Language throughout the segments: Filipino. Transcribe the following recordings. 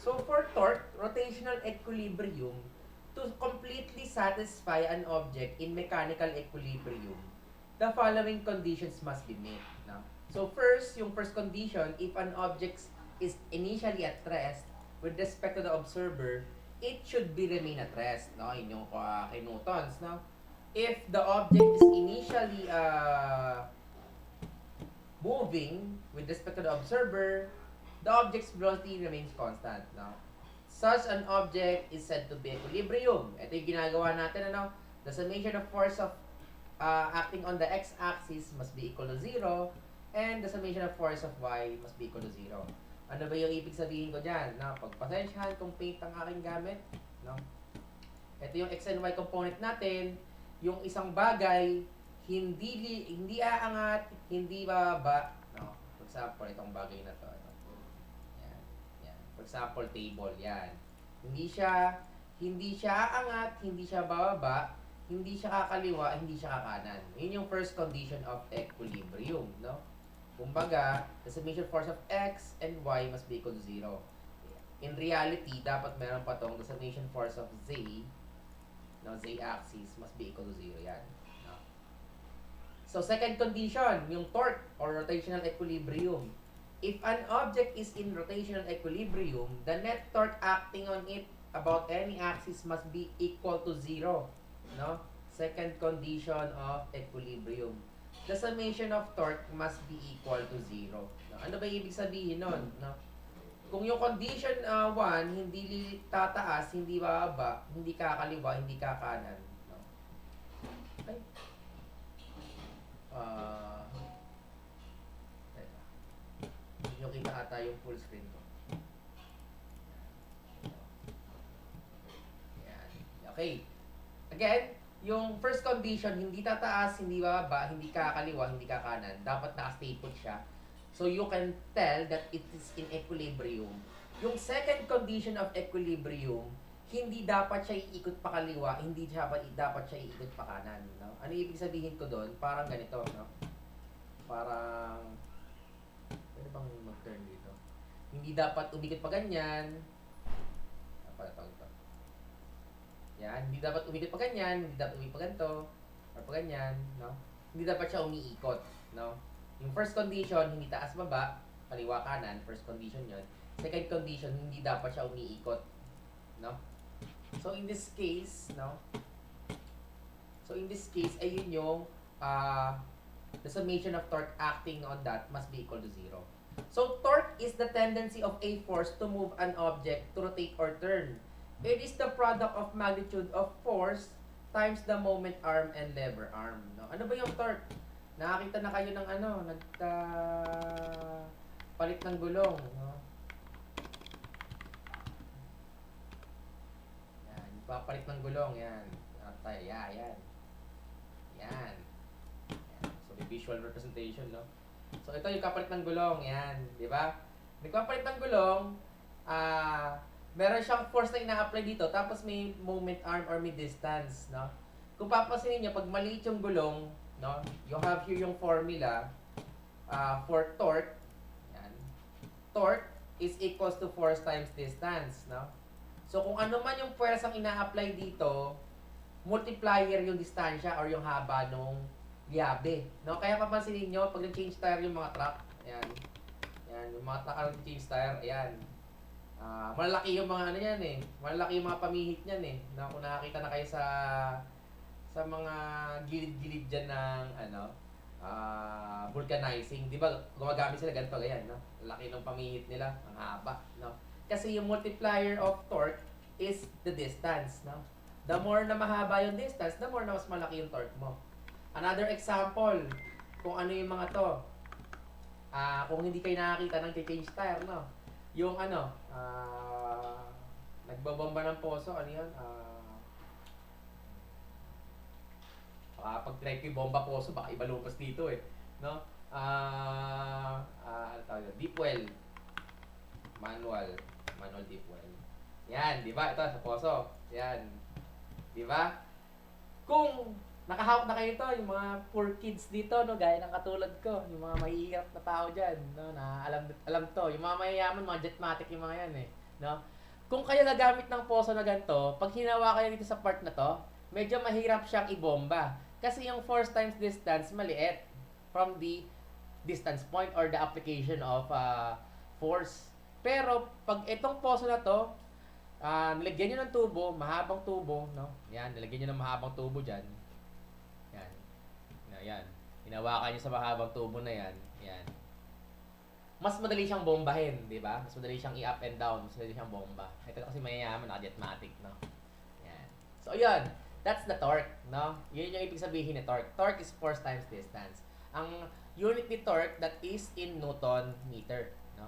So for torque, rotational equilibrium, to completely satisfy an object in mechanical equilibrium, the following conditions must be met. No? So first, yung first condition, if an object is initially at rest with respect to the observer, it should be remain at rest. No? Yun yung kay Newtons. No? If the object is initially moving with respect to the observer, the object's velocity remains constant. No? Such an object is said to be equilibrium. Ito yung ginagawa natin, ano? The summation of force of acting on the x-axis must be equal to 0, and the summation of force of y must be equal to 0. Ano ba yung ibig sabihin ko dyan? Na pagpasensyahan kung paint ang aking gamit, no? Ito yung x and y component natin. Yung isang bagay, hindi aangat, hindi bababa, no? For example, itong bagay na to, ano? Yan, yan. For example, table, yan. Hindi siya aangat, hindi siya bababa, hindi siya kakaliwa, hindi siya kakanan. Yun yung first condition of equilibrium, no? Kumbaga, the summation force of x and y must be equal to 0. In reality, dapat meron pa tong the summation force of z, no, z-axis must be equal to 0 yan. No? So, second condition, yung torque or rotational equilibrium. If an object is in rotational equilibrium, the net torque acting on it about any axis must be equal to 0. No? Second condition of equilibrium. The summation of torque must be equal to 0. No? Ano ba ibig sabihin nun? No? Kung yung condition 1, hindi tataas, hindi bababa, hindi kakaliwa, hindi kakanan. No? Okay? Teka. Hindi nyo kita ata yung full screen ko. Yan. Okay. Again, yung first condition, hindi tataas, hindi bababa, hindi kakaliwa, hindi kakanan. Dapat naka-stay put siya. So you can tell that it is in equilibrium. Yung second condition of equilibrium, hindi dapat siya iikot pa kaliwa, hindi dapat siya iikot pa kanan. No? Ano ibig sabihin ko doon? Parang ganito. No? Parang, pwede bang mag-turn dito? Hindi dapat umikot pa ganyan. Ito. Yan, hindi dapat umikot pa ganyan, hindi dapat umikot pa ganito, or pa ganyan, no? Hindi dapat siya umiikot, no? Yung first condition, hindi taas baba, kaliwa kanan, first condition yon. Second condition, hindi dapat siya umiikot, no? So in this case, no? So in this case, ayun yung the summation of torque acting on that must be equal to 0. So torque is the tendency of a force to move an object to rotate or turn. It is the product of magnitude of force times the moment arm and lever arm. No? Ano ba yung torque? Nakakita na kayo ng palit ng gulong. No? Yan, papalit ng gulong. Yan. Yan. Yan. So, may visual representation, no? So, ito yung kapalit ng gulong. Yan. Di ba? Nagpapalit ng gulong, meron siyang force na ina-apply dito, tapos may moment arm or may distance, no? Kung papansinin niyo, pag maliit yung gulong, no, you have here yung formula for torque. Yan. Torque is equals to force times distance, no? So, kung ano man yung pwersang ina-apply dito, multiplier yung distansya or yung haba nung liabe, no? Kaya papansinin niyo, pag nag-change tire yung mga truck, ayan, yung mga truck na nag-change tire, ayan, malalaki yung mga ano yan eh. Malalaki yung mga pamihit niyan eh. Na kung nakakita na kayo sa mga gilid-gilid dyan ng vulcanizing. Di ba gumagamit sila ganito ganyan, no? Laki ng pamihit nila. Ang haba, no? Kasi yung multiplier of torque is the distance, no? The more na mahaba yung distance, the more na mas malaki yung torque mo. Another example, kung ano yung mga to. Kung hindi kayo nakakita ng change tire, no? Yung nagbabomba ng poso, ano yun? Baka pag try ko yung bomba poso, baka iba lupas dito eh. No? Deep well. Manual deep well. Yan, di ba? Ito sa poso. Yan. Di ba? Kung nakahawak na kayo ito, yung mga poor kids dito, no, gaya ng katulad ko, yung mga mahihirap na tao dyan, no, na alam to, yung mga mayayaman, mga jetmatic yung mga yan eh, no. Kung kayo gagamit ng poso na ganito, pag hinawa kayo dito sa part na to, medyo mahirap siyang ibomba. Kasi yung force times distance, maliit from the distance point or the application of force. Pero, pag itong poso na to, nilagyan nyo ng tubo, mahabang tubo, no? Yan, nilagyan nyo ng mahabang tubo dyan. Yan. Yan. Hinawakan nyo sa mahabang tubo na yan. Yan. Mas madali siyang bombahin, di ba? Mas madali siyang i-up and down, mas madali siyang bomba. Ito kasi mayayaman, naka-jetmatic, no? Yan. So, yun. That's the torque, no? Yun yung ibig sabihin ni torque. Torque is force times distance. Ang unit ni torque, that is in Newton meter, no?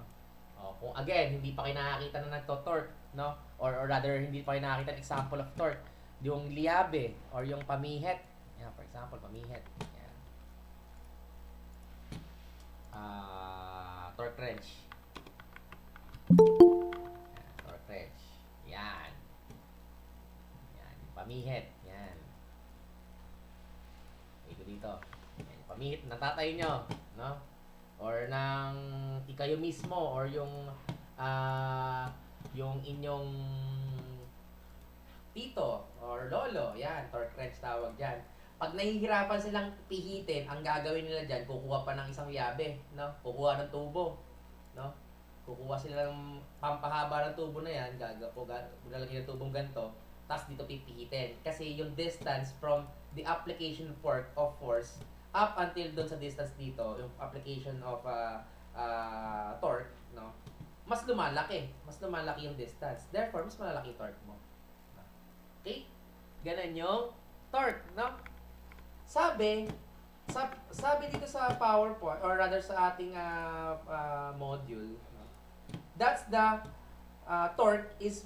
O, kung again, hindi pa kayo nakakita na nagto-torque, no? Or rather, hindi pa kayo nakakita ng example of torque. Yung liabe, or yung pamihet. Yan, for example, pamihet. Yan. Torque wrench. Yan, torque wrench. Yan. Yan, yung pamihet. Yan. Ito dito. Yan, yung pamihet, natatay nyo, no? Or ng ikayo mismo, or yung inyong tito or lolo, yan, torque wrench tawag dyan. Pag nahihirapan silang pihitin, ang gagawin nila dyan, kukuha pa ng isang yabe, no? Kukuha ng tubo, no? Kukuha sila ng pampahaba ng tubo na yan, lalagyan ng tubong ganito, tapos dito pipihitin. Kasi yung distance from the application of force up until dun sa distance dito, yung application of torque, no? Mas lumalaki yung distance. Therefore, mas malaki yung torque mo. Okay? Ganun yung torque, no? Sabi dito sa PowerPoint, or rather sa ating module, no? That's the torque is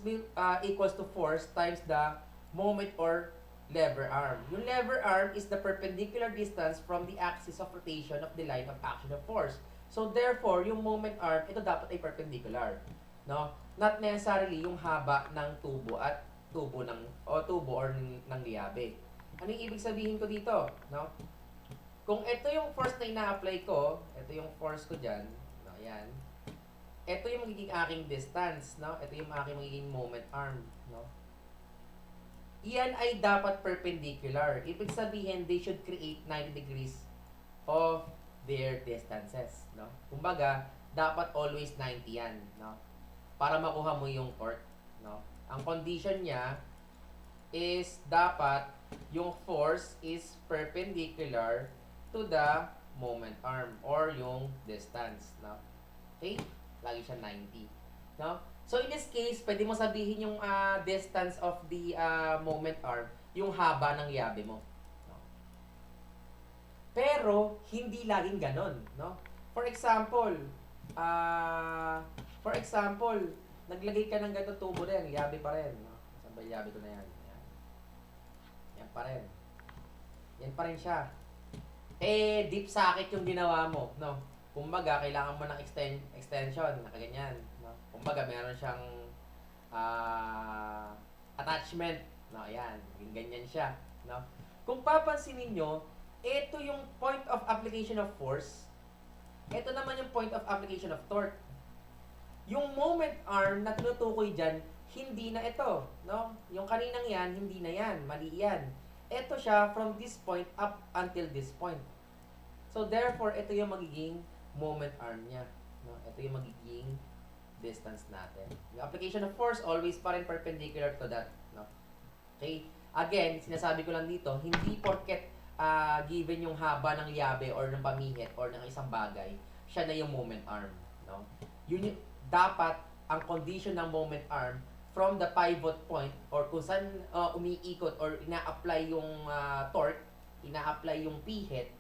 equals to force times the moment or lever arm. Yung lever arm is the perpendicular distance from the axis of rotation of the line of action of force. So therefore, yung moment arm, ito dapat ay perpendicular, no? Not necessarily yung haba ng tubo at tubo or ng liabe. Ano yung ibig sabihin ko dito, no? Kung ito yung force na ina-apply ko, ito yung force ko diyan, no? Yan. Ito yung magiging aking distance, no? Ito yung aking magiging moment arm, no? Iyan ay dapat perpendicular. Ibig sabihin, they should create 90 degrees of their distances, no? Kumbaga, dapat always 90 yan, no? Para makuha mo yung torque, no? Ang condition niya is dapat yung force is perpendicular to the moment arm or yung distance, no? Okay? Lagi siya 90, no? So in this case, pwede mo sabihin yung distance of the moment arm, yung haba ng yabe mo, no? Pero hindi laging ganon, no? For example, naglagay ka ng ganito tubo na yan, yabe pa rin, no? Saan ba yabe ko na yan? Yan pa rin. Yan pa rin siya. Eh, deep socket yung ginawa mo, no? Kumbaga, kailangan mo ng extension, nakaganyan, no? Kumbaga, meron siyang attachment, no? Ayan, ganyan siya, no? Kung papansinin nyo, ito yung point of application of force. Ito naman yung point of application of torque. Yung moment arm na tinutukoy dyan, hindi na ito, no? Yung kaninang yan, hindi na yan, mali yan. Ito siya from this point up until this point. So therefore, ito yung magiging moment arm niya, no? Ito yung magiging distance natin. Yung application of force always pa rin perpendicular to that, no? Okay? Again, sinasabi ko lang dito, hindi porket given yung haba ng yabe or ng pamihit or ng isang bagay, siya na yung moment arm, no? Yun yung dapat ang condition ng moment arm from the pivot point or kung saan umiikot or ina-apply yung torque, ina-apply yung pihit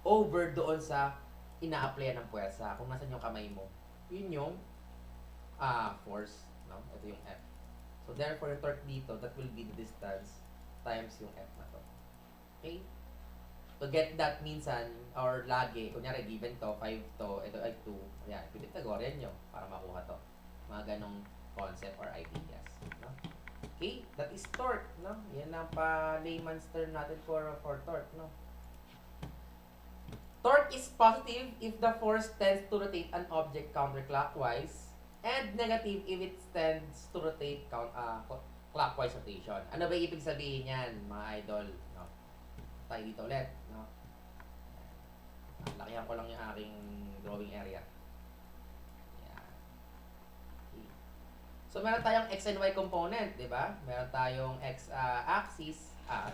over doon sa ina-apply ng puwersa. Kung nasan yung kamay mo, yun yung force, no? Ito yung F. So therefore, yung torque dito, that will be the distance times yung F na to. Okay? To get that minsan, or lagi, kunyari given to, 5 to, ito ay 2, ayan, Pythagorean nyo para makuha to. Mga ganong concept or ideas, no? Okay? That is torque, no? Yan ang pa-layman's term natin for torque, no? Torque is positive if the force tends to rotate an object counterclockwise and negative if it tends to rotate clockwise rotation. Ano ba ibig sabihin yan, mga idol? No? Tayo dito ulit. No? Lakihan ko lang yung aking drawing area. Yan. Okay. So, meron tayong x and y component, di ba? Meron tayong x axis,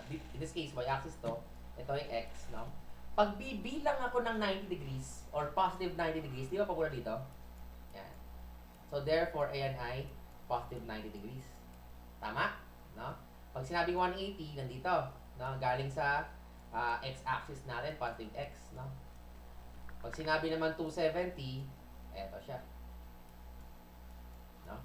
in this case, y axis to. Ito yung x, no? Pag bibilang ako ng 90 degrees or positive 90 degrees, di ba pagmula dito? Yan. So, therefore, ayan ay positive 90 degrees. Tama? No? Pag sinabing 180, nandito. No? Galing sa x-axis natin, positive x. No? Pag sinabi naman 270, eto siya. No?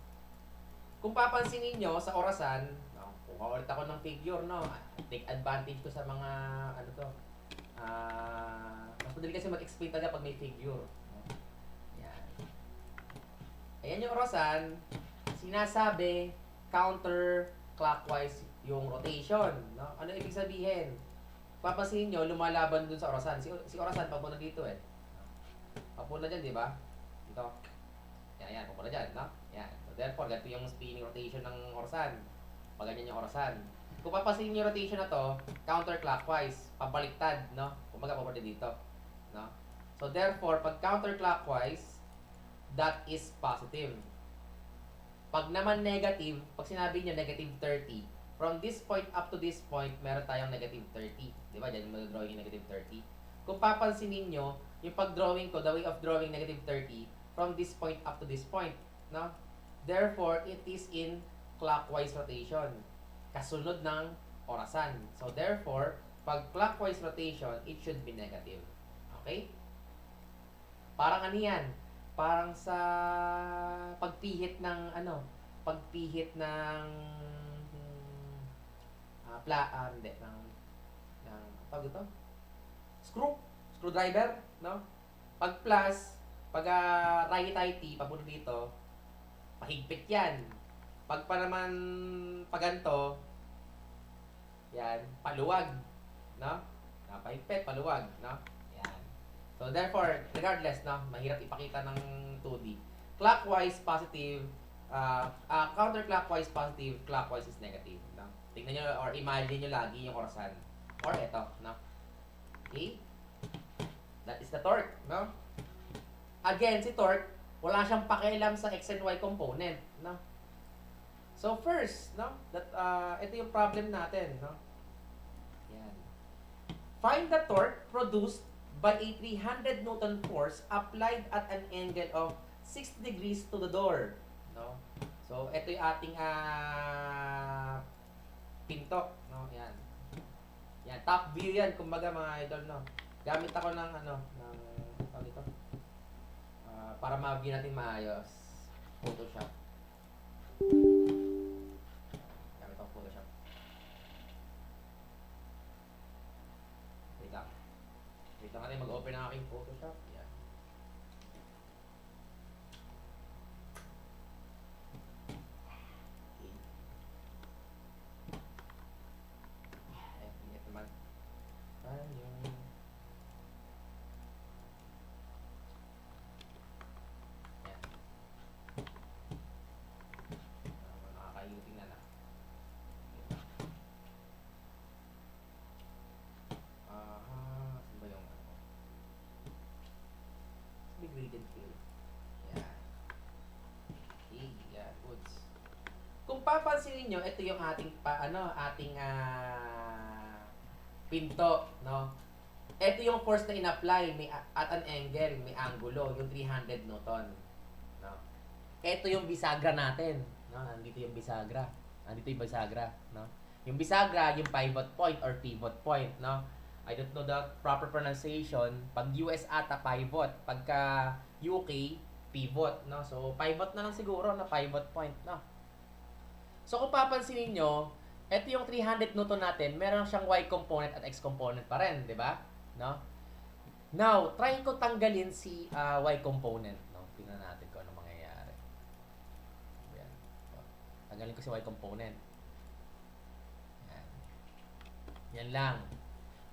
Kung papansin niyo sa orasan, no? Kuha ulit ako ng figure, no? Take advantage ko sa mga, ano to, mas madali kasi mag-explain talaga pag may figure. No? Yan. Ayan yung orasan, sinasabi, counter-clockwise yung rotation. No? Ano ibig sabihin? Papansin nyo, lumalaban dun sa orasan. Si orasan, papunta dito eh. Papunta dyan, di ba? Dito. Yan, papunta dyan, no? Yan. So, therefore, ganito yung spinning rotation ng orasan. Pag ganyan yung orasan. Kung papansin nyo yung rotation na to, counterclockwise, pabaliktad, no? Kumbaga, papunta dito. No? So, therefore, pag counterclockwise, that is positive. Pag naman negative, pag sinabi nyo negative 30, from this point up to this point, meron tayong negative 30. Di ba? Diyan mag-drawing yung negative 30. Kung papansin niyo yung pag-drawing ko, the way of drawing negative 30, from this point up to this point. No? Therefore, it is in clockwise rotation. Kasunod ng orasan. So, therefore, pag clockwise rotation, it should be negative. Okay? Parang ano yan? Parang sa pagpihit ng pagpihit ng hindi ng tawag ito? Screwdriver, no? Pag plus, pag righty-tighty, papunta dito, mahigpit yan. Pag pa naman paganto, yan, paluwag, no? Pahigpit, paluwag, no? Yan. So, therefore, regardless, no? Mahirap ipakita ng 2D. Clockwise, positive, counterclockwise, positive, clockwise is negative, no? Tingnan nyo, or imagine nyo lagi yung orasan. Or eto, no? Okay? That is the torque, no? Again, si torque, wala siyang pakialam sa x and y component, no? So first, no, that ito yung problem natin, no? Yan. Find the torque produced by a 300 Newton force applied at an angle of 60 degrees to the door, no? So ito yung ating pinto, no? Yan. Yan, top view yan, kumbaga mga idol, no? Gamit ako ng tawag ito? Para ma-view natin maayos. Photoshop. Gamit ako Photoshop. Wait lang. Wait lang natin mag-open ang aking Photoshop. Yan. Okay. Ito naman. Yung nakakayuting na. Saan ba yung big gradient field? Yan. Okay, yan, goods. Kung papansinin nyo, ito yung ating pinto, no? Ito yung force na in-apply at an angle, may angulo, yung 300 Newton, no? Ito yung bisagra natin, no? Nandito yung bisagra. No? Yung bisagra, yung pivot point or pivot point, no? I don't know the proper pronunciation. Pag US ata pivot, pagka UK pivot, no? So pivot na lang siguro na pivot point, no? So kung papansinin nyo, ito yung 300 Newton natin, meron siyang Y component at X component pa rin, di ba? No? Now, try ko tanggalin si Y component, no? Tingnan natin kung ano mangyayari. Yan. Tanggalin ko si Y component. Yan. Yan lang.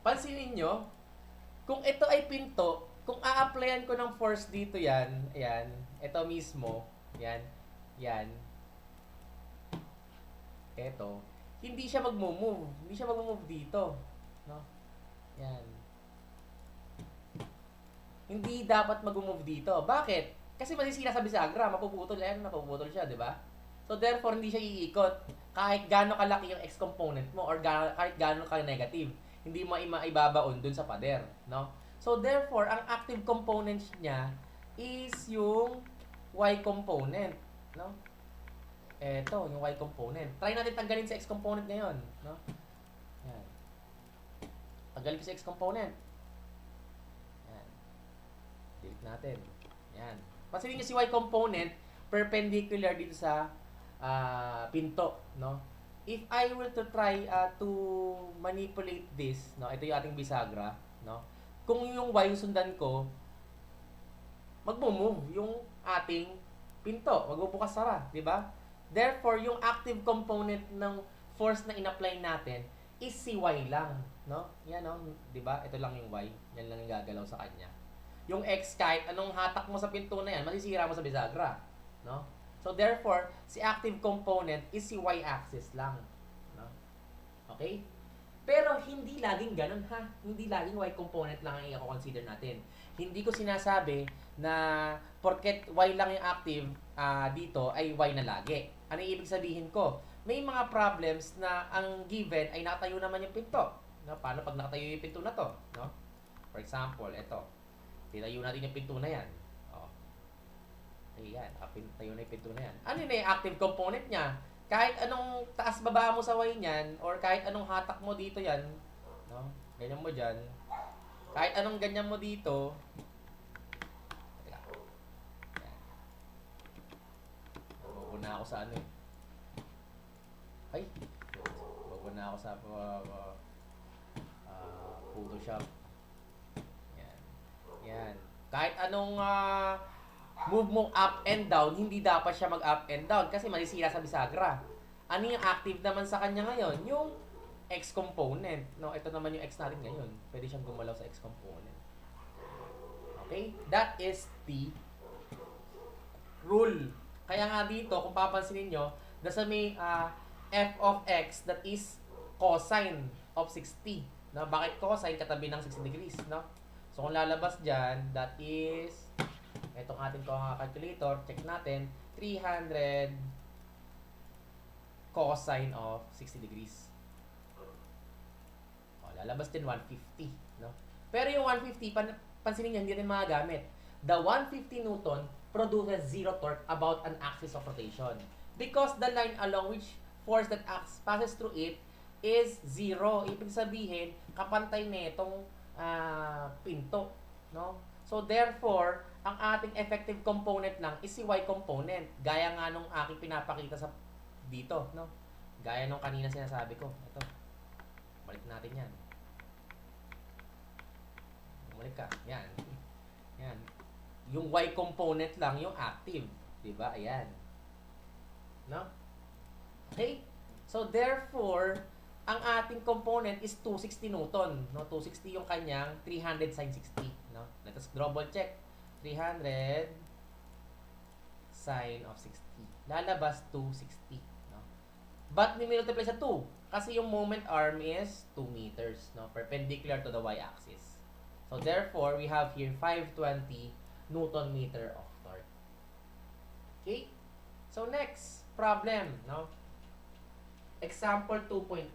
Pansinin nyo, kung ito ay pinto, kung a-applyan ko ng force dito yan, ayan, ito mismo, Yan. Yan. Eto. Hindi siya magmo-move. Hindi siya magmo-move dito. No? Yan. Hindi dapat mag-move dito. Bakit? Kasi masisira sa bisagra. Mapuputol. Ayan, napuputol siya, di ba? So, therefore, hindi siya iikot. Kahit gaano kalaki yung X component mo or kahit gaano ka negative. Hindi mo maibabaon dun sa pader. No? So, therefore, ang active components niya is yung Y component. No? Eto, yung Y component. Try natin tanggalin sa X component ngayon. No? Yan. Tanggalin ko sa X component. Yan. Delete natin. Yan. Pansinin nyo si Y component, perpendicular dito sa pinto. No? If I were to try to manipulate this, no? Ito yung ating bisagra. No? Kung yung Y yung sundan ko, magmo-move yung ating pinto. Magbubukas sara. Diba? Therefore, yung active component ng force na in-apply natin is si Y lang, no? Yan, no? 'Di ba? Ito lang yung Y. Yan lang yung gagalaw sa kanya. Yung X, kahit anong hatak mo sa pinto na yan, masisira mo sa bisagra, no? So, therefore, si active component is si Y axis lang, no? Okay? Pero hindi laging ganun, ha? Hindi laging Y component lang ang i-consider natin. Hindi ko sinasabi na porket Y lang yung active dito ay Y na lagi. Ano yung ibig sabihin ko? May mga problems na ang given ay nakatayo naman yung pinto. No? Paano pag nakatayo yung pinto na to? No? For example, ito. Tinayo natin yung pinto na yan. Oh. Ayan, tayo na yung pinto na yan. Ano yun yung active component niya? Kahit anong taas baba mo sa Y niyan, or kahit anong hatak mo dito yan, no? Ganyan mo dyan. Kahit anong ganyan mo dito, na ako sa ano eh. Ay, na ako sa Photoshop. Yan. Yan. Kahit anong move mo up and down, hindi dapat siya mag-up and down kasi masisira sa bisagra. Ano yung active naman sa kanya ngayon? Yung X component. No, ito naman yung X natin ngayon. Pwede siyang gumalaw sa X component. Okay? That is the rule. Kaya nga dito, kung papansinin nyo, nasa may f of x that is cosine of 60. No? Bakit cosine? Katabi ng 60 degrees. No? So, kung lalabas dyan, that is, itong ating calculator, check natin, 300 cosine of 60 degrees. O, lalabas din 150. No? Pero yung 150, pansinin nyo, hindi rin magagamit. The 150 Newton produces zero torque about an axis of rotation because the line along which force that passes through it is zero. Ibig sabihin, kapantay na itong pinto. No? So, therefore, ang ating effective component lang is si Y component. Gaya nga nung aking pinapakita sa dito. No? Gaya nung kanina sinasabi ko. Ito. Balik natin yan. Balik ka. Yan. Yan. Yung Y component lang yung active. Diba? Ayan. No? Okay? So, therefore, ang ating component is 260 Newton. No? 260 yung kanyang 300 sin 60. No? Let us double check. 300 sin of 60. Lalabas 260. No? But nimultiply sa 2. Kasi yung moment arm is 2 meters. No? Perpendicular to the y-axis. So, therefore, we have here 520 Newton meter of torque. Okay? So, next problem. No? Example 2.8.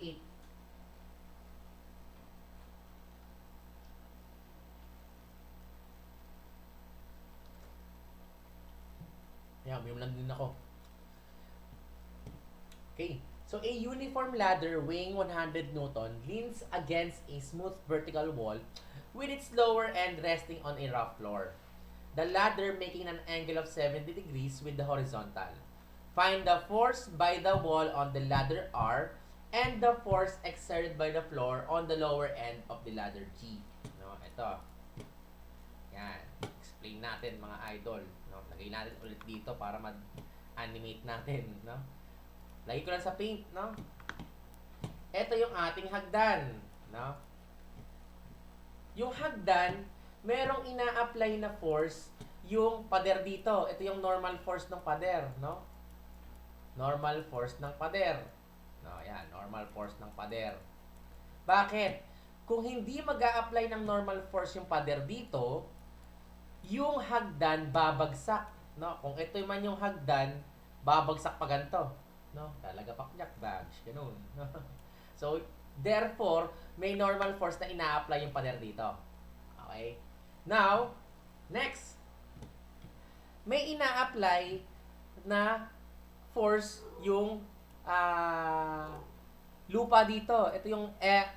Yan, may lang din ako. Okay. So, a uniform ladder weighing 100 Newton leans against a smooth vertical wall with its lower end resting on a rough floor. The ladder making an angle of 70 degrees with the horizontal. Find the force by the wall on the ladder R and the force exerted by the floor on the lower end of the ladder G. No, ito. Yan. Explain natin mga idol. No, lagay natin ulit dito para mag-animate natin, no? Lagay ko lang sa paint, no? Ito yung ating hagdan, no? Yung hagdan, merong ina-apply na force yung pader dito. Ito yung normal force ng pader, no? Normal force ng pader. No, yan, normal force ng pader. Bakit? Kung hindi mag-a-apply ng normal force yung pader dito, yung hagdan babagsak, no? Kung ito man yung hagdan, babagsak pa ganito, no? Talaga pakyak bags, ganun. So, therefore, may normal force na ina-apply yung pader dito. Okay? Now, next, may ina-apply na force yung lupa dito. Ito yung,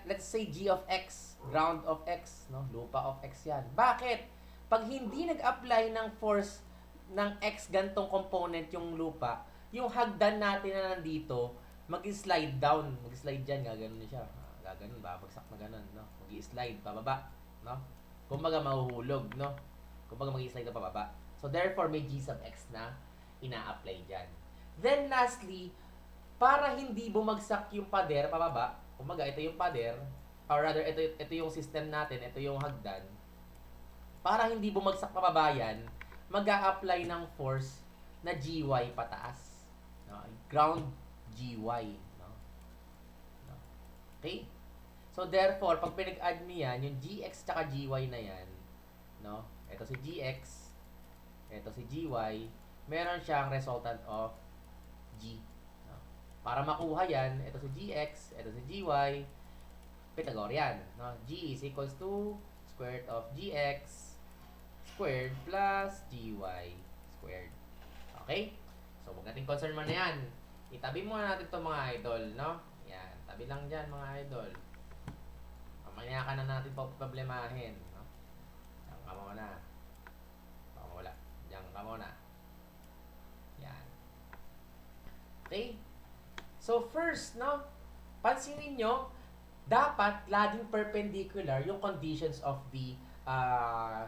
let's say, G of X, ground of X, no? Lupa of X yan. Bakit? Pag hindi nag-apply ng force ng X gantong component yung lupa, yung hagdan natin na nandito, mag-slide down. Mag-slide dyan, gaganon siya. Gaganon, babagsak na ganon, no? Mag-slide, pababa, no? Kumbaga, mahuhulog, no? Kumbaga, mag-slide na pababa. So, therefore, may G sub X na ina-apply dyan. Then, lastly, para hindi bumagsak yung pader pababa, kumbaga, ito yung pader, or rather, ito yung system natin, ito yung hagdan, para hindi bumagsak pababa yan, mag-a-apply ng force na GY pataas. No? Ground GY. No? No? Okay? So, therefore, pag pinag-add mo yan, yung GX tsaka GY na yan, no? Ito si GX, ito si GY, meron siyang resultant of G. No? Para makuha yan, ito si GX, ito si GY, Pythagorean. No? G is equals to square root of GX squared plus GY squared. Okay? So, huwag natin concern mo na yan. Itabi muna natin itong mga idol, no? Yan. Tabi lang dyan, mga idol. Mamaya ka na natin problemahin, no? Diyan ka muna. Baka wala. Diyan ka muna. Yan. Okay? So, first, no? Pansinin nyo, dapat laging perpendicular yung conditions of the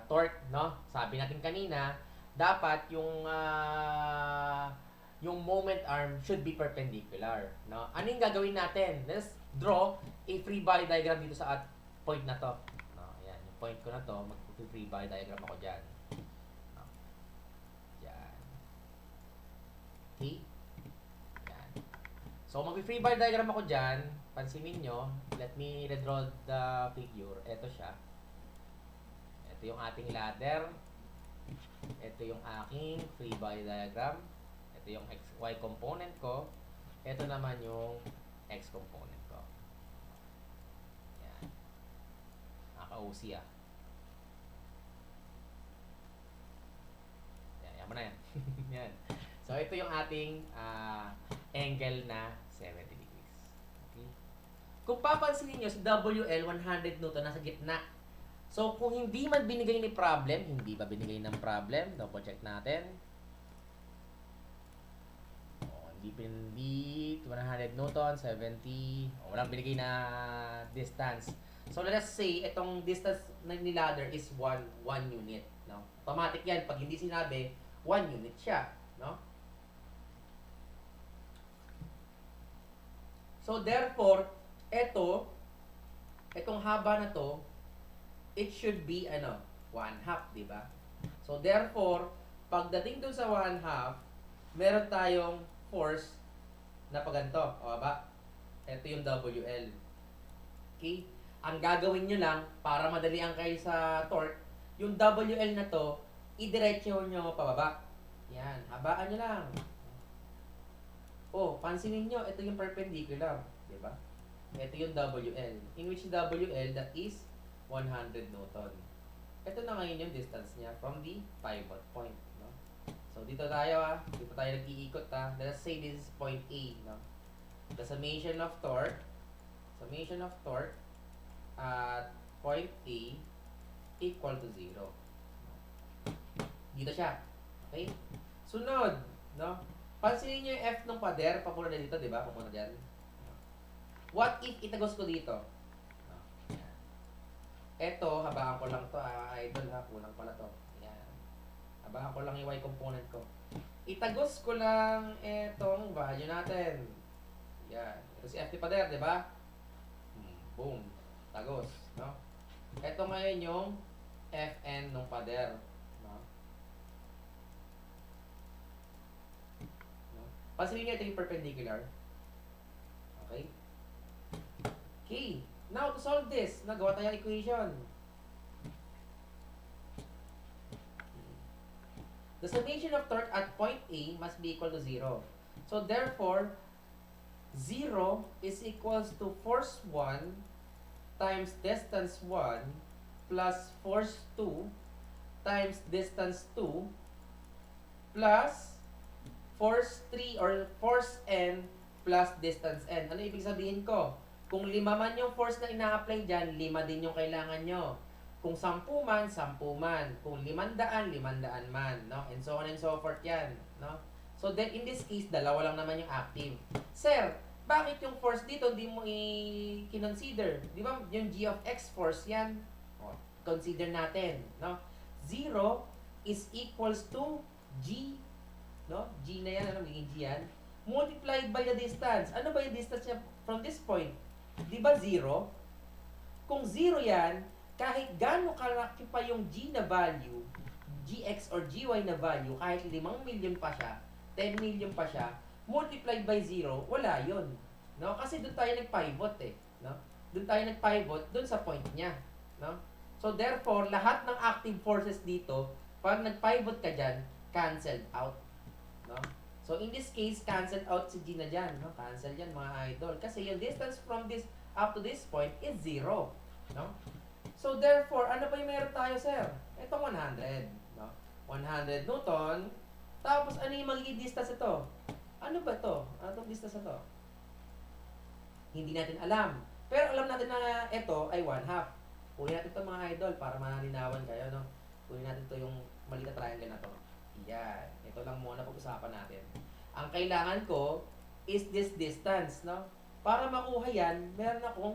torque, no? Sabi natin kanina, dapat yung moment arm should be perpendicular, no? Ano yung gagawin natin? Let's draw a free body diagram dito sa point na to. No, ayan, yung point ko na to, mag-free body diagram ako diyan. No. Diyan. Okay? Yan. So, mag-free body diagram ako diyan. Pansinin nyo, let me redraw the figure. Ito siya. Ito yung ating ladder. Ito yung aking free body diagram. Ito yung y component ko. Ito naman yung x component ko. Yan. Nakaka-OC ah. Yan mo na yan. Yan. So, ito yung ating angle na 70 degrees. Okay? Kung papansinin nyo, si WL 100 Newton nasa gitna. So, kung hindi man binigay ni problem, hindi ba binigay ng problem? Double check natin. Hindi 100 Newton, 70. Walang binigay na distance. So, let's say, itong distance ni ladder is 1 unit. No? Automatic yan. Pag hindi sinabi, 1 unit siya. No? So, therefore, itong haba na to, it should be, 1/2, di ba? So, therefore, pagdating dun sa 1/2, meron tayong force na paganto. O ba? Ito yung WL. Okay? Ang gagawin nyo lang, para madalian kayo sa torque, yung WL na to, idiretso nyo pababa. Yan. Habaan nyo lang. Oh, pansinin nyo, ito yung perpendicular. Di ba? Ito yung WL. In which WL, that is 100 Newton. Ito na ngayon yung distance niya from the pivot point. No? So, dito tayo Dito tayo nag-iikot Let's say this is point A. No? The summation of torque at point A equal to 0. Dito siya. Okay? Sunod. No? Pansinin nyo yung F ng pader. Papunta na dito, di ba? Papunta dyan. What if itagos ko dito? Eto, habaan ko lang to, idol kulang pala to. Yan. Habaan ko lang yung y component ko. Itagos ko lang etong value natin. Yan. Ito si FT pader, di ba? Boom. Tagos, no? Ito ngayon yung Fn ng pader, no? Pansinin niyo ito yung perpendicular. Okay? Okay. Now, to solve this, nagawa tayong equation. The summation of torque at point A must be equal to 0. So, therefore, 0 is equals to force 1 times distance 1 plus force 2 times distance 2 plus force 3 or force n plus distance n. Ano ibig sabihin ko? Kung 5 man yung force na ina-apply dyan, 5 din yung kailangan nyo. Kung 10 man, 10 man. Kung 500, 500 man. No? And so on and so forth yan. No? So then, in this case, dalawa lang naman yung active. Sir, bakit yung force dito hindi mo i-consider? Di ba? Yung g of x force yan. O, consider natin. No? 0 is equals to g. No? G na yan. Ano? Magiging g yan. Multiplied by the distance. Ano ba yung distance niya from this point? Di ba 0? Kung 0 yan, kahit gaano kalaki pa yung g na value, gx or gy na value, kahit 5 million pa siya, 10 million pa siya, multiplied by 0, wala yun. No? Kasi doon tayo nag-pivot eh. No? Doon tayo nag-pivot, doon sa point niya. No? So therefore, lahat ng active forces dito, pag nag-pivot ka dyan, cancelled out. No? So in this case, cancelled out si G na dyan. No? Cancel yan mga idol. Kasi yung distance from this up to this point is 0. No? So therefore, ano ba yung meron tayo, sir? Itong 100. No? 100 Newton. Tapos ano yung magiging distance ito? Ano ba ito? Ano itong distance ito? Hindi natin alam. Pero alam natin na ito ay 1/2. Kunin natin ito mga idol para malinawan kayo. No? Kunin natin ito yung maliit na triangle na ito. Yan. Ito lang muna pag-usapan natin. Ang kailangan ko is this distance, no? Para makuha yan, meron akong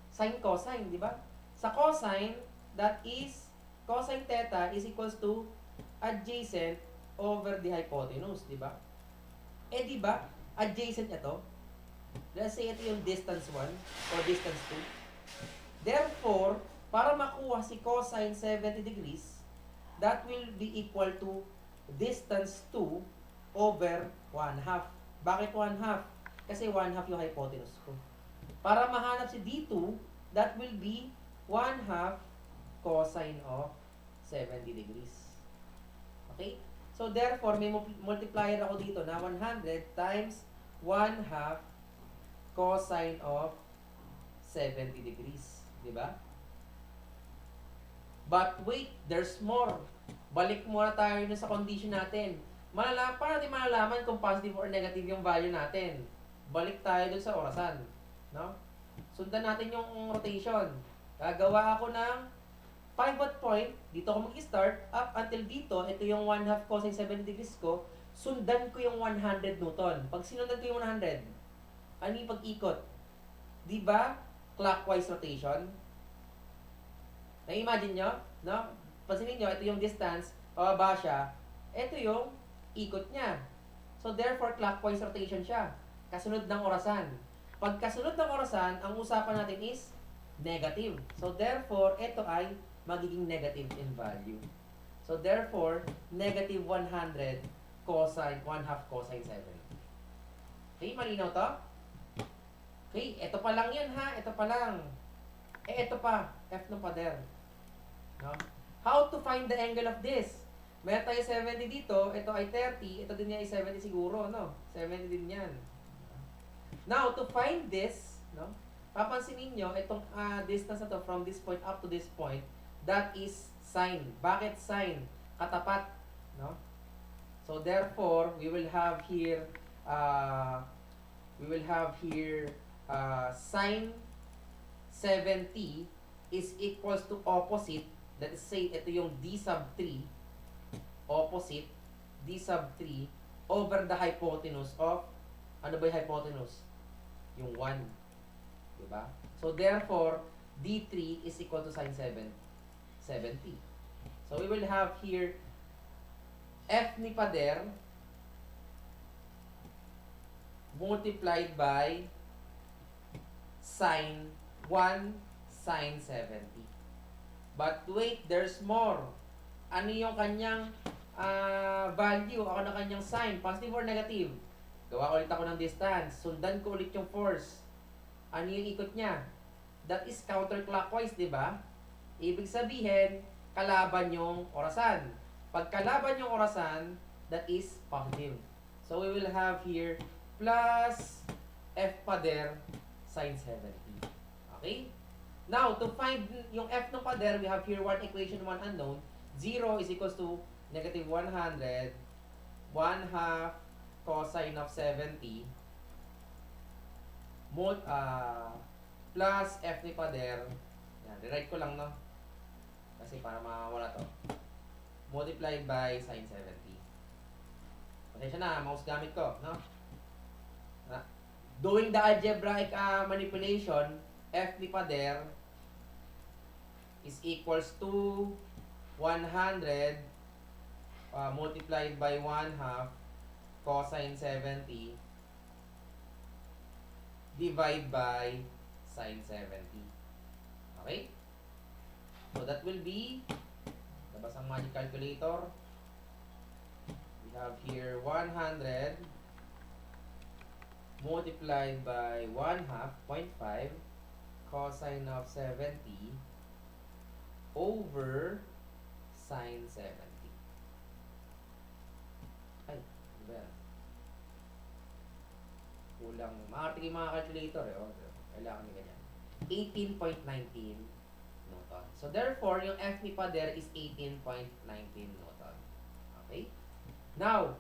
sine cosine, di ba? Sa cosine, that is cosine theta is equals to adjacent over the hypotenuse, di ba? Eh, di ba? Adjacent ito. Let's say ito yung distance 1 or distance 2. Therefore, para makuha si cosine 70 degrees, that will be equal to distance 2 over 1/2. Bakit 1/2? Kasi 1/2 yung hypotenuse ko. Para mahanap si D2, that will be 1/2 cosine of 70 degrees. Okay? So therefore, may multiplier ako dito na 100 times 1/2 cosine of 70 degrees. Diba? But wait, there's more. Balik muna tayo sa condition natin. Paano natin malalaman kung positive or negative yung value natin? Balik tayo dun sa orasan. No? Sundan natin yung rotation. Gagawa ako ng pivot point. Dito ako mag-start. Up until dito, ito yung 1/2 cosine 70 degrees ko. Sundan ko yung 100 Newton. Pag sinundan ko yung 100, ano yung pag-ikot? Diba? Clockwise rotation. Na-imagine nyo? No? Pansinin nyo, ito yung distance, pababa siya, ito yung ikot niya. So therefore, clockwise rotation siya. Kasunod ng orasan. Pag kasunod ng orasan, ang usapan natin is negative. So therefore, ito ay magiging negative in value. So therefore, negative 100 cosine, 1/2 cosine 7. Okay, malinaw to? Okay, ito pa lang yan ha, ito pa lang. Eh, ito pa, F ng pader. No? How to find the angle of this? Meron tayo 70 dito, ito ay 30, ito din niya ay 70 siguro, no? 70 din yan. Now, to find this, no? Papansinin niyo itong distance na to from this point up to this point, that is sine. Bakit sine? Katapat, no? So, therefore, we will have here sine 70 is equals to opposite. Let's say, ito yung D sub 3, opposite, D sub 3, over the hypotenuse of, ano ba yung hypotenuse? Yung 1. Diba? So, therefore, D3 is equal to sine 70. So, we will have here, F ni pader, multiplied by sine 1 sine 70. But wait, there's more. Ano yung kanyang value? Ako na kanyang sign? Positive or negative? Gawa ulit ako ng distance. Sundan ko ulit yung force. Ano yung ikot niya? That is counterclockwise, di ba? Ibig sabihin, kalaban yung orasan. Pag kalaban yung orasan, that is positive. So we will have here plus F pader sine 70. Okay? Now, to find yung F ng pader, we have here one equation, one unknown. 0 is equals to negative 100, 1 half cosine of 70 plus F ni pader. Yan, rewrite ko lang, no? Kasi para mawala to. Multiplied by sine 70. Pasensya na, mouse gamit ko, no? Doing the algebraic manipulation, F ni pader is equals to 100 multiplied by 1 half cosine 70 divide by sine 70. Okay? So that will be, labas ang magic calculator. We have here 100 multiplied by 1 half, 0.5 cosine of 70 over sine 70. Ay, ano ba yan? Kulang. Makakati yung mga calculator eh. Oh, kailangan nyo ganyan. 18.19 Newton. So therefore, yung F ni pader is 18.19 Newton. Okay? Now,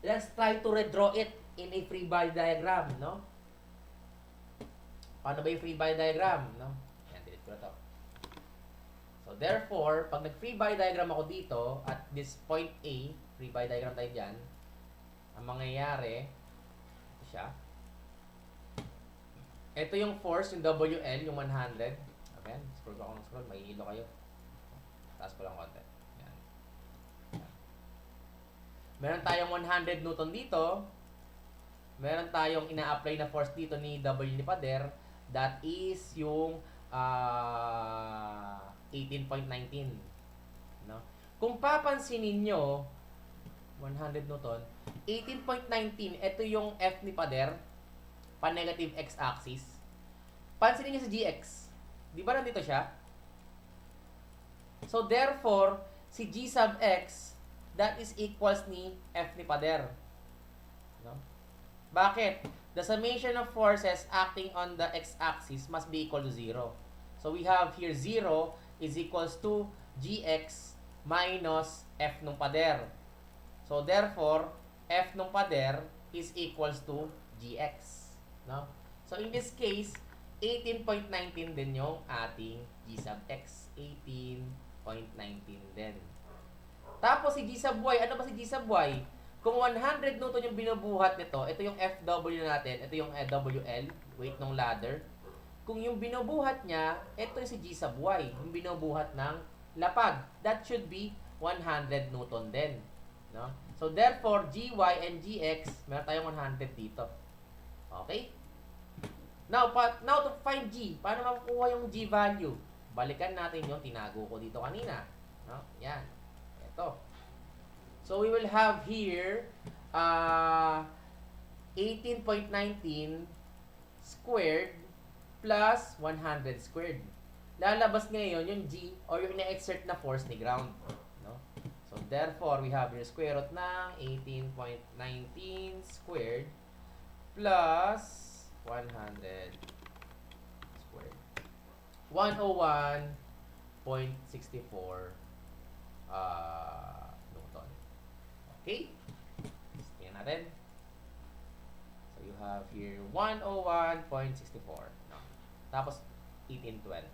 let's try to redraw it in a free body diagram, no? Paano ba yung free body diagram, no? Yan, delete ko na to. So therefore, pag nag-free body diagram ako dito, at this point A, free body diagram tayo dyan, ang mangyayari, ito siya. Ito yung force, yung WL, yung 100. Okay, scroll ko ako ng scroll, may hilo kayo. Taas ko lang konti. Yan. Yan. Meron tayong 100 Newton dito. Meron tayong ina-apply na force dito ni W ni pader. That is yung 18.19. No? Kung papansinin nyo, 100 Newton, 18.19, ito yung F ni pader, pa-negative x-axis. Pansinin nyo sa GX. Di ba nandito siya? So therefore, si G sub x, that is equals ni F ni pader. No? Bakit? The summation of forces acting on the x-axis must be equal to 0. So we have here 0 is equals to Gx minus F ng pader. So therefore, F ng pader is equals to Gx. No? So in this case, 18.19 din yung ating G sub x. 18.19 din. Tapos si G sub y, ano ba si G sub y? Kung 100 Newton yung binubuhat nito, ito yung FW natin, ito yung WL, weight ng ladder. Kung yung binubuhat niya, ito yung si G sub y, yung binubuhat ng lapag. That should be 100 Newton din. No? So therefore, Gy and Gx, meron tayong 100 dito. Okay? Now to find G, paano makukuha yung G value? Balikan natin yung tinago ko dito kanina. No? Yan. Ito. So we will have here 18.19 squared plus 100 squared. Lalabas ngayon yung G or yung na-exert na force ni ground. No? So therefore, we have your square root ng 18.19 squared plus 100 squared. 101.64 Newton. Okay? Tingnan natin. So you have here 101.64. No? Tapos 1820.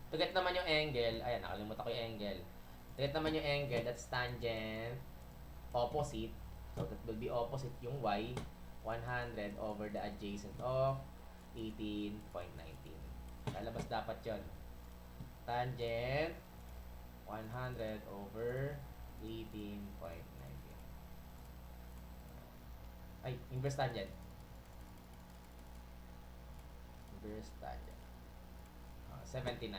To get naman yung angle, ayan, nakalimutan ko yung angle. To get naman yung angle, that's tangent opposite. So that will be opposite yung y, 100 over the adjacent of 18.19. Lalabas dapat yun. Tangent 100 over 18.19. Ay, inverse tangent. Inverse tangent. 79.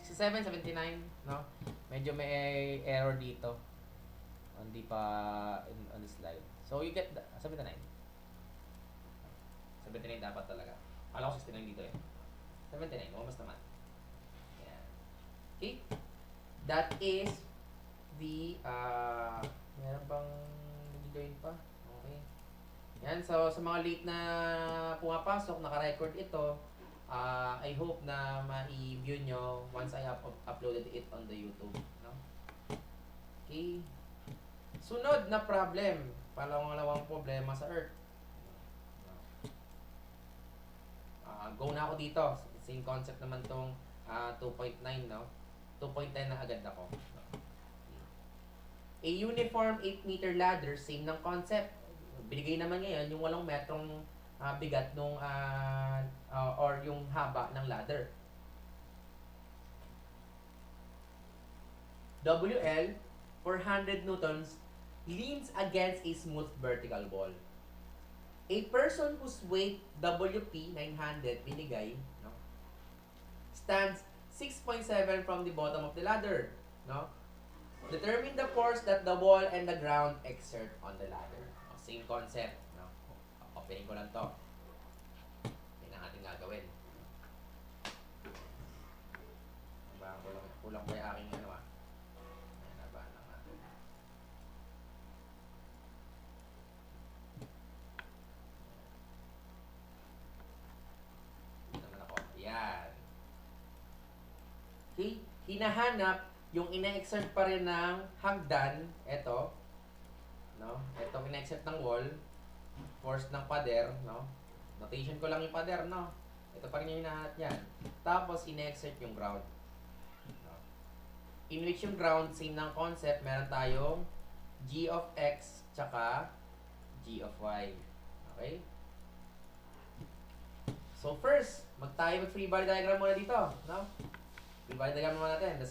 67, 79, no? Medyo may error dito. Hindi pa on the slide. So, you get 79. 79 dapat talaga. Akala ko 69 dito eh. 79, mas naman. Yan. Okay? That is the, meron bang nagigawin pa? Okay. Yan, so sa mga late na pumapasok, naka-record ito, I hope na ma-view nyo once I have uploaded it on the YouTube. No? Okay. Sunod na problem. Pangalawang problema sa Earth. Go na ako dito. Same concept naman tong 2.9, no? 2.10 na agad ako. A uniform 8-meter ladder, same ng concept. Binigay naman ngayon yung 8 metrong bigat nung or yung haba ng ladder. WL, 400 newtons, leans against a smooth vertical wall. A person whose weight WP 900 binigay, no, stands 6.7 from the bottom of the ladder, no? Determine the force that the wall and the ground exert on the ladder. No, same concept, no? Opening ko lang to. Yan ang ating gagawin. Kulang ba yung aking ano Ayan na ba natin. Yan. Okay? Hinahanap yung ina-exert pa rin ng hagdan, ito, no? Ito ina-exert ng wall, force ng pader, no? Notation ko lang yung pader, no? Ito pa rin yung hinahanap niyan. Tapos ina-exert yung ground. No? In which yung ground, same ng concept, meron tayong G of X tsaka G of Y. Okay? So first, mag free body diagram muna dito, no? Free body diagram naman natin. The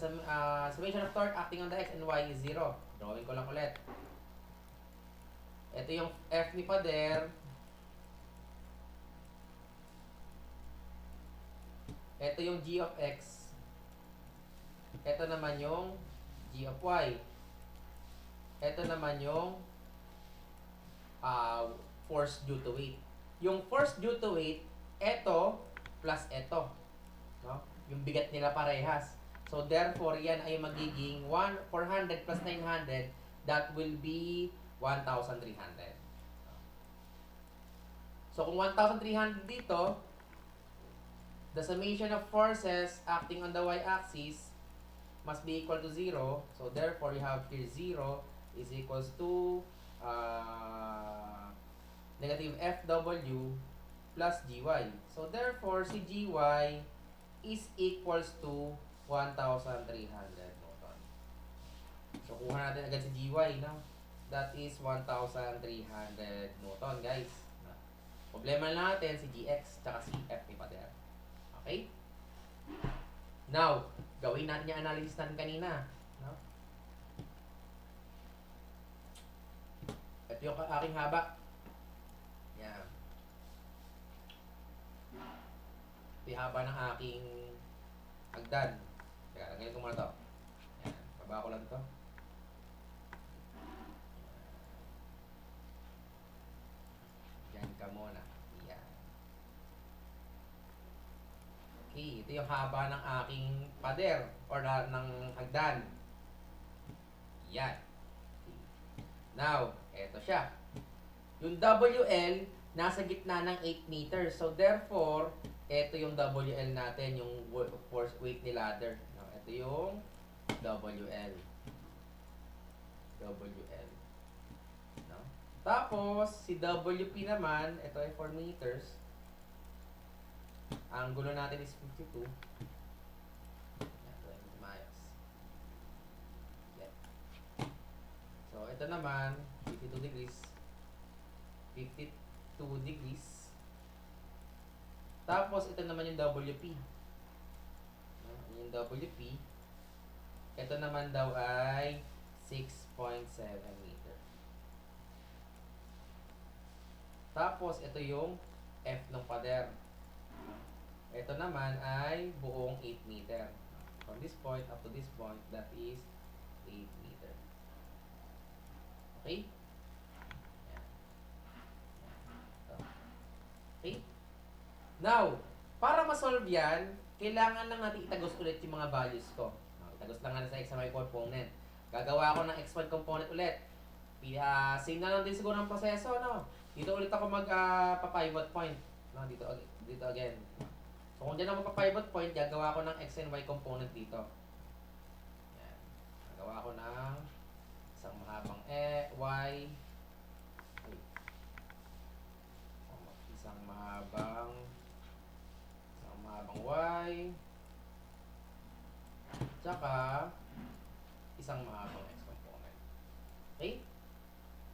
summation of torque acting on the X and Y is 0. Drawing ko lang ulit. Ito yung F ni pader. Ito yung G of X. Ito naman yung G of Y. Ito naman yung force due to weight. Yung force due to weight, ito plus ito. No? Yung bigat nila parehas. So therefore, yan ay magiging 400 plus 900. That will be 1,300. So kung 1,300 dito, the summation of forces acting on the y-axis must be equal to 0. So therefore, you have here 0 is equals to negative FW plus GY. So therefore, si GY is equals to 1,300 Newton. So kuha natin agad si GY, no? That is 1,300 Newton, guys. Problema natin si GX tsaka si F ni pader. Okay? Now, gawin natin yung analysis natin kanina. No? Ito yung aking haba. Yan. Ito yung haba ng aking hagdan. Teka, lagyan ko muna to. Yan. Baba ko lang to. Yan ka muna. Yan. Okay, ito yung haba ng aking pader or ng hagdan. Yan. Now, eto siya. Yung WL, nasa gitna ng 8 meters. So, therefore, eto yung WL natin, yung force weight ni ladder. No, ito yung WL. WL. No? Tapos, si WP naman, ito ay 4 meters. Ang gulo natin is 52. Yan, gawin ko tumayos. Yan. So, ito naman, 52 degrees. 52 degrees. Tapos, ito naman yung WP. Yung WP. Ito naman daw ay 6.7 meter. Tapos, ito yung F ng pader. Ito naman ay buong 8 meter. From this point up to this point, that is 8 meter. sumunod yan, kailangan lang natin itagos ulit yung mga values ko. Itagos lang natin sa x na y component. Gagawa ako ng x1 component ulit. Same na lang din siguro ng proseso, no? Dito ulit ako pa-pivot point. No? Dito again. So kung dyan ako pa-pivot point, gagawa ako ng x and y component dito. Yan. Gagawa ako ng isang mahabang y. Isang mahabang y. Tsaka isang mahabang x component. Okay?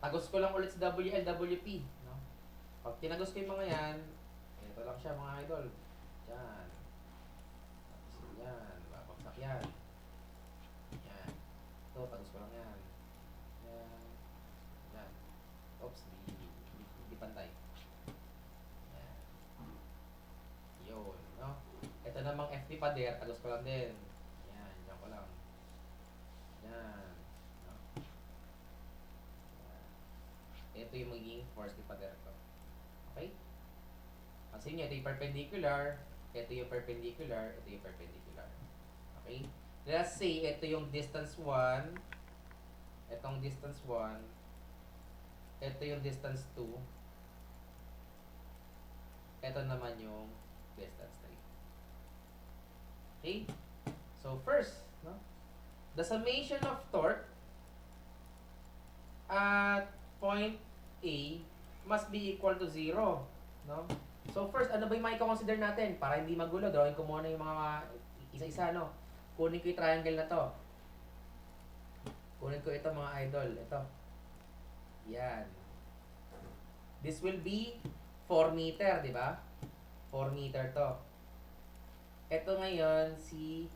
Tagos ko lang ulit sa WL, WP. No? Pag tinagos ko yung mga yan, ito lang siya mga idol. Diyan. Tapos yan. Babagsak yan. Yan. Ito, tagos ko lang yan. Yan. Yan. Oops, di pantay. Yan. Yun, no? Ito namang FP pader, tagos ko lang din. Yan, diyan ko lang. Yan. No? Yan. Ito yung magiging force di pader ko. Okay? Kasi nyo, ito yung perpendicular, ito yung perpendicular, ito yung perpendicular. Okay? Let's say, ito yung distance 1, itong distance 1, ito yung distance 2, ito naman yung distance 3. Okay? So, first, no? The summation of torque at point A must be equal to 0. No? So first, ano ba yung consider natin? Para hindi magulo, drawing ko muna yung mga isa-isa, no? Kunin ko yung triangle na to. Kunin ko ito mga idol. Ito. Yan. This will be 4 meter, di ba? 4 meter to. Ito ngayon, si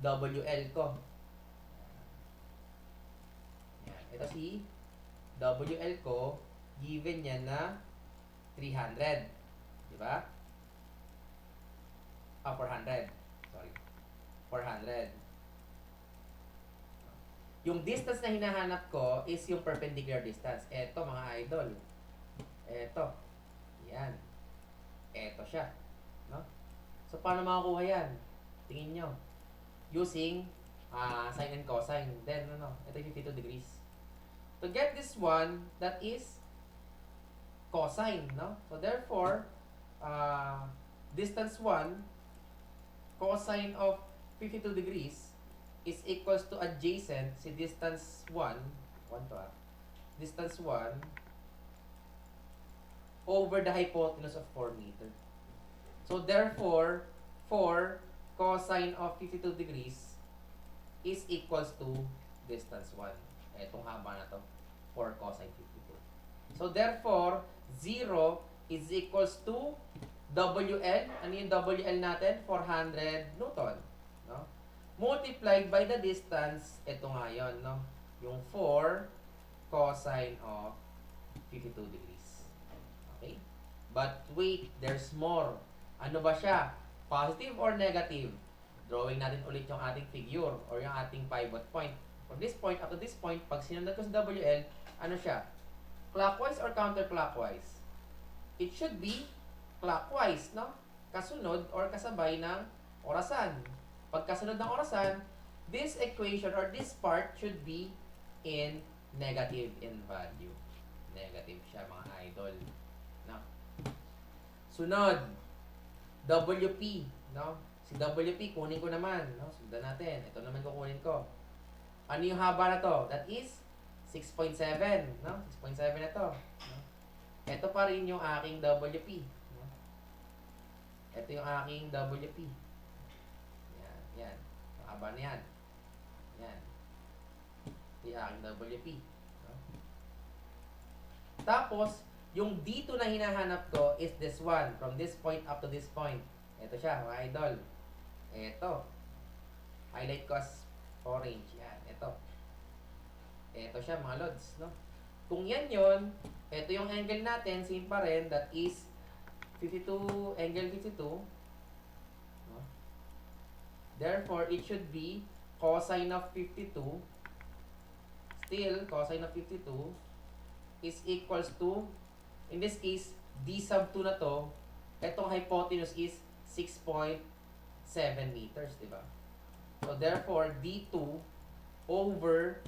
WL ko. Yan. Ito si WL ko, given yan na 300. Diba? 400. Sorry. 400. Yung distance na hinahanap ko is yung perpendicular distance. Ito mga idol. Ito. Yan. Ito siya. No? So, paano makakuha yan? Tingin nyo. Using sine and cosine. Then, ito yung 52 degrees. To get this one, that is cosine, no? So, therefore, distance 1, cosine of 52 degrees is equals to adjacent, si distance 1 to distance 1 over the hypotenuse of 4 meter. So, therefore, 4 cosine of 52 degrees is equals to distance 1. Etong haba na to, 4 cosine 52. So, therefore, 0 is equals to WL. Ano yung WL natin? 400 Newton. No? Multiplied by the distance, ito nga yun, no? Yung 4 cosine of 52 degrees. Okay? But wait, there's more. Ano ba siya? Positive or negative? Drawing natin ulit yung ating figure or yung ating pivot point. From this point up to this point, pag sinundan ko sa WL, ano siya? Clockwise or counterclockwise? It should be clockwise, no? Kasunod or kasabay ng orasan. Pag kasunod ng orasan, this equation or this part should be in negative in value. Negative siya mga idol. No? Sunod, WP, no? Si WP, kunin ko naman, no? Sundan natin. Ito naman kukunin ko. Ano yung haba na to? That is 6.7, no? 6.7 na to. No? Ito pa rin yung aking WP. No? Ito yung aking WP. Yan, yan. Ang haba na yan. Yan. Ito yung aking WP. No? Tapos, yung dito na hinahanap ko is this one. From this point up to this point. Ito siya, mga idol. Ito. Highlight ko as orange. Yan, ito. Ito siya, mga lods, no? Kung yan yun, ito yung angle natin, same pa rin, that is 52, angle 52. No? Therefore, it should be cosine of 52. Still, cosine of 52 is equals to, in this case, d sub 2 na to, itong hypotenuse is 6.7. meters, di ba? So therefore, D2 over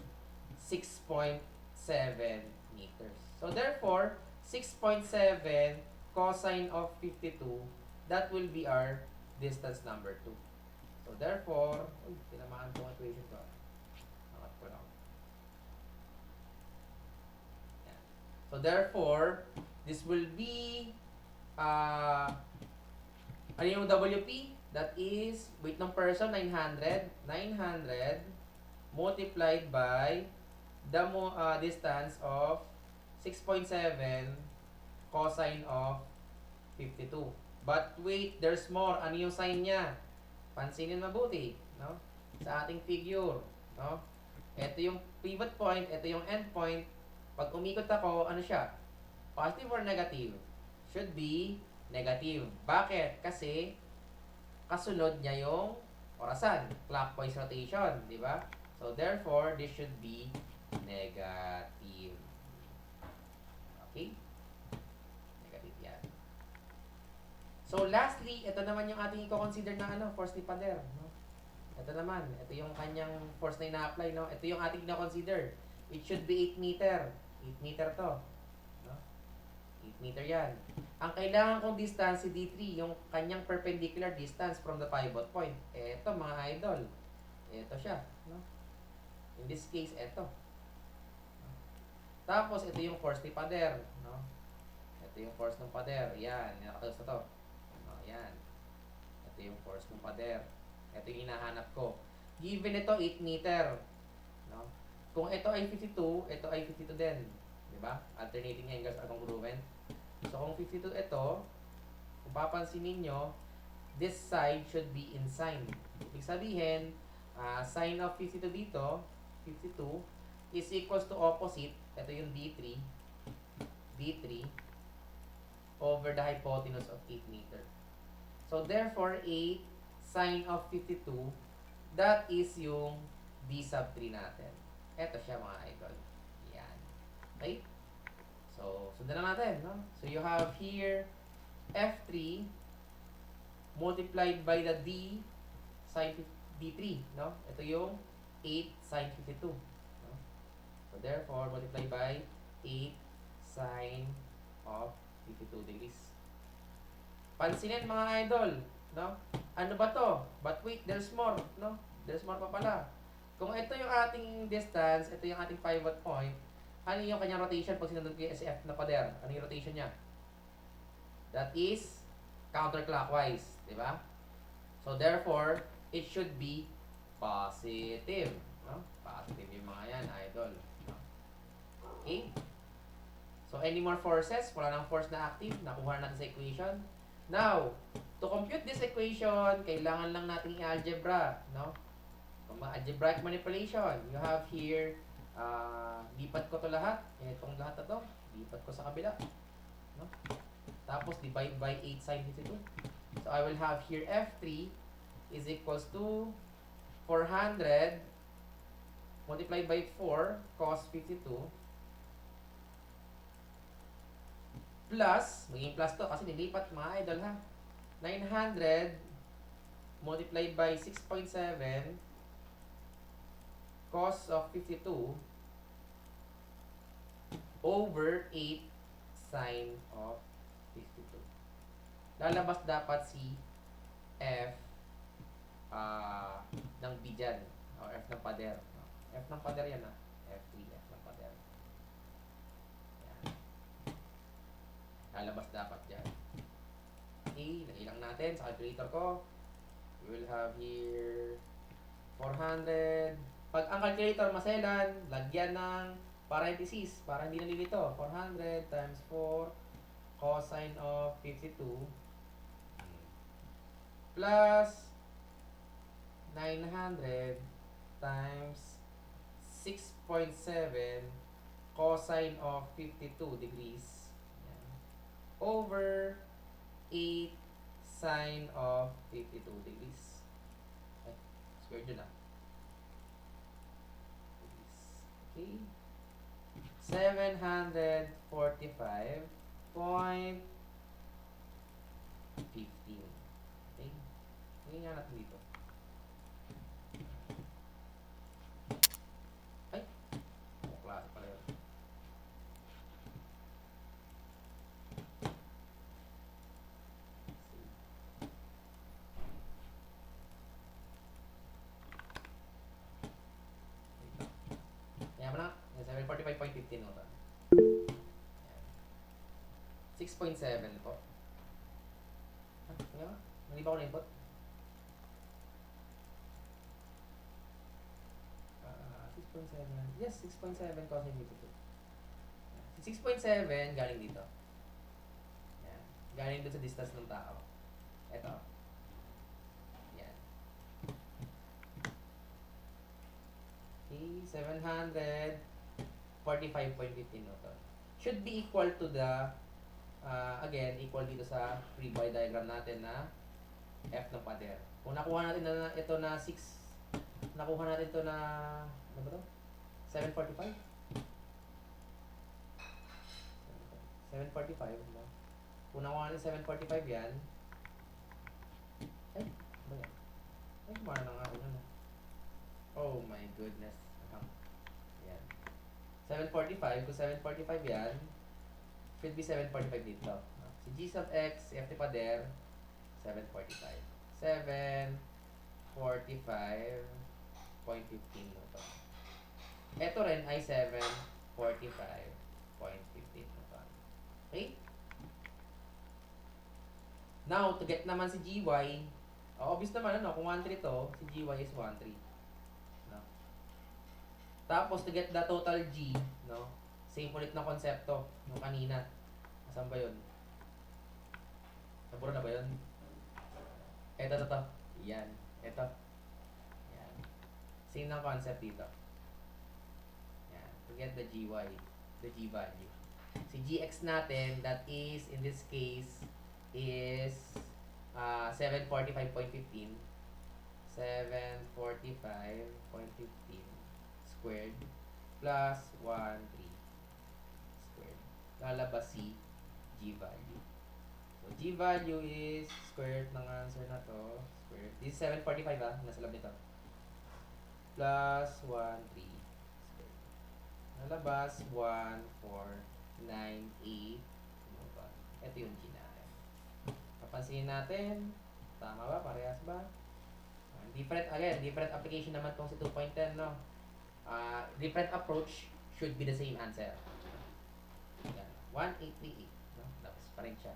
6.7 meters. So therefore, 6.7 cosine of 52, that will be our distance number 2. So therefore, tinamaan ko ang equation ko. Angat ko lang. Yan. So therefore, this will be, ano yung WP? That is, weight ng person, 900. 900 multiplied by the distance of 6.7 cosine of 52. But wait, there's more. Ano yung sign niya? Pansinin mabuti, no? Sa ating figure, no? Ito yung pivot point, ito yung end point. Pag umikot ako, ano siya? Positive or negative? Should be negative. Bakit? Kasi kasunod niya yung orasan, clockwise rotation, di ba? So therefore, this should be negative. Okay? Negative yan. So lastly, ito naman yung ating i-consider na force ni Pader, no? Ito naman, ito yung kanyang force na ina-apply, no? Ito yung ating i-consider. It should be 8 meter. 8 meter to. No? 8 meter yan. Ang kailangan kong distance si D3, yung kanyang perpendicular distance from the pivot point. Ito mga idol. Ito siya, no? In this case, ito. Tapos, ito yung force ni Pader, no? Ito yung force ng Pader. Yan, nakataos na to. No, yan. Ito yung force ng Pader. Ito yung hinahanap ko. Given ito, 8 meter. No? Kung ito ay 52, ito ay 52 din. Diba? Alternating angles are congruent. So, kung 52 ito, kung papansin ninyo, this side should be in sine. Ibig sabihin, sine of 52 dito, 52, is equals to opposite, ito yung D3, D3, over the hypotenuse of 8 meter. So, therefore, 8 sine of 52, that is yung D sub 3 natin. Ito siya mga idol. Yan. Okay? So, sundan na natin, no? So, you have here F3 multiplied by the D sine D3, no? Ito yung 8 sine 52. No? So, therefore, multiply by 8 sine of 52 degrees. Pansinin mga idol, no? Ano ba to? But wait, there's more, no? There's more pa pala. Kung ito yung ating distance, ito yung ating pivot point, ano yung kanyang rotation pag sinunod ko yung SF na pader? Ano yung rotation niya? That is counterclockwise, di ba? So therefore, it should be positive, no? Positive yung mga yan, idol. No? Okay? So any more forces? Wala nang force na active, nakuha natin sa equation. Now, to compute this equation, kailangan lang nating i-algebra, no? Kung algebraic manipulation, you have here, lipat ko to lahat. Itong lahat na to, lipat ko sa kabila. No? Tapos, divide by 8 sine 52. So, I will have here F3 is equals to 400 multiplied by 4 cos 52 plus, maging plus to kasi nilipat mga idol ha. 900 multiplied by 6.7 cos of 52 over 8 sine of 52. Lalabas dapat si F ng B dyan. O F ng pader. F ng pader yan F3, F ng pader. Yan. Lalabas dapat dyan. Okay, nailang natin sa calculator ko. We will have here 400. Pag ang calculator maselan, lagyan ng parentheses para hindi nalilito. 400 times 4 cosine of 52 plus 900 times 6.7 cosine of 52 degrees over 8 sine of 52 degrees. Okay, square dyan Okay. 745.15. Okay. Okay. Tingnan nga natin dito. Ay! Klase pala yun. Kaya mo na. 745.15 mo to. 6.7 po. Kaya hindi ba ako na-input? 6.7. Yes, 6.7 cos inhibitor. 6.7 galing dito. Yan. Galing doon sa distance ng tao. Ito. Yan. Okay, 745.15 Newton. Should be equal to the again, equal dito sa free body diagram natin na F ng pader. Kung nakuha natin na ito na 6, nakuha natin ito na, ano ba ito? 745? 745, no? Kung nakuha natin 745 yan, ay, ano yan? Ay, kumara na nga ako na. Oh my goodness. Yan. 745, kung 745 yan, should be 745 dito. Si G sub X, F ni pader, 745. 745.15 Newton. Ito rin ay 745.15 Newton. Okay? Now, to get naman si GY, obvious naman, ano, kung 1.3 to, si GY is 1.3. No? Tapos, to get the total G, no? Same ulit na konsepto, yung kanina. Saan ba yun? Nabura na ba yun? Ito. Yan. Ito. Yan. Same ng concept dito. Yan. Forget the GY. The G value. Si GX natin, that is, in this case, is 745.15. 745.15 squared plus 1.3 squared. Lalabas si G value. So, G value is square root ng answer na to. Square. This is 745 nasa lab nito. Plus 1.3 square. Nalabas 1.498. Ito yung G natin. Papansinin natin. Tama ba? Parehas ba? Different application naman tong si 2.10, no? Different approach should be the same answer. Yan. 1838. No? Tapos pa rin siya.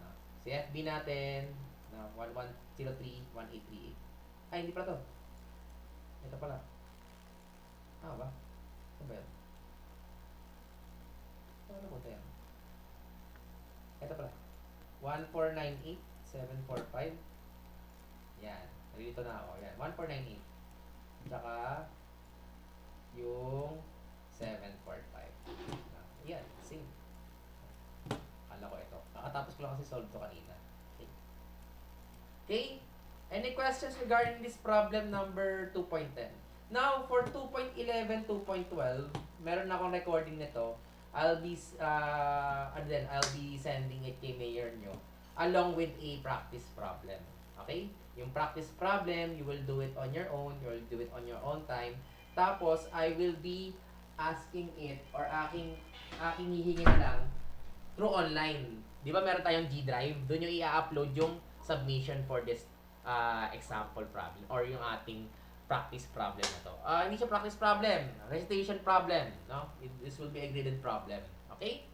No? Si FB natin, no? 1103, 1838. Ay, hindi pala to. Ito pala. Ba? Ano ba yun? Ano po ito yan? Ito pala. 1498, 745. Yan. Dito na ako. Yan. 1498. Tsaka yung 745. Yan. Same. Akala ko ito. Nakatapos ko lang kasi solve to kanina. Okay. Okay? Any questions regarding this problem number 2.10? Now, for 2.11, 2.12, meron akong recording nito. I'll be sending it kay Mayor nyo along with a practice problem. Okay? Yung practice problem, you will do it on your own. You will do it on your own time. Tapos, I will be asking it or aking hihingi na lang through online. Di ba meron tayong G Drive? Doon yung i-upload yung submission for this example problem or yung ating practice problem na to. Hindi siya practice problem, recitation problem, no? This will be a graded problem. Okay?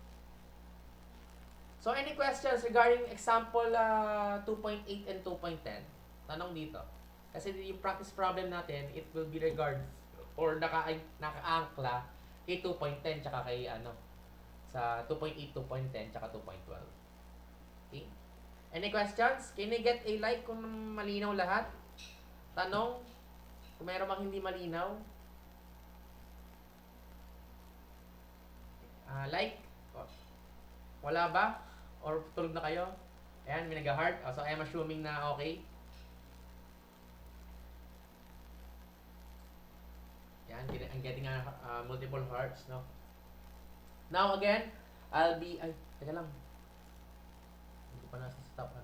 So, any questions regarding example 2.8 and 2.10? Tanong dito. Kasi yung practice problem natin, it will be regard or naka-angkla kay 2.10 tsaka kay sa 2.8, 2.10 tsaka 2.12. Okay? Any questions? Can you get a like kung malinaw lahat? Tanong? Kung meron mang hindi malinaw? Like? Wala ba? Or tulog na kayo? Ayan, may nag-heart. So, I am assuming na okay. Yan, I'm getting multiple hearts, no? Now, again, I'll be... Ay, teka lang. Hindi ko pa nasa stop,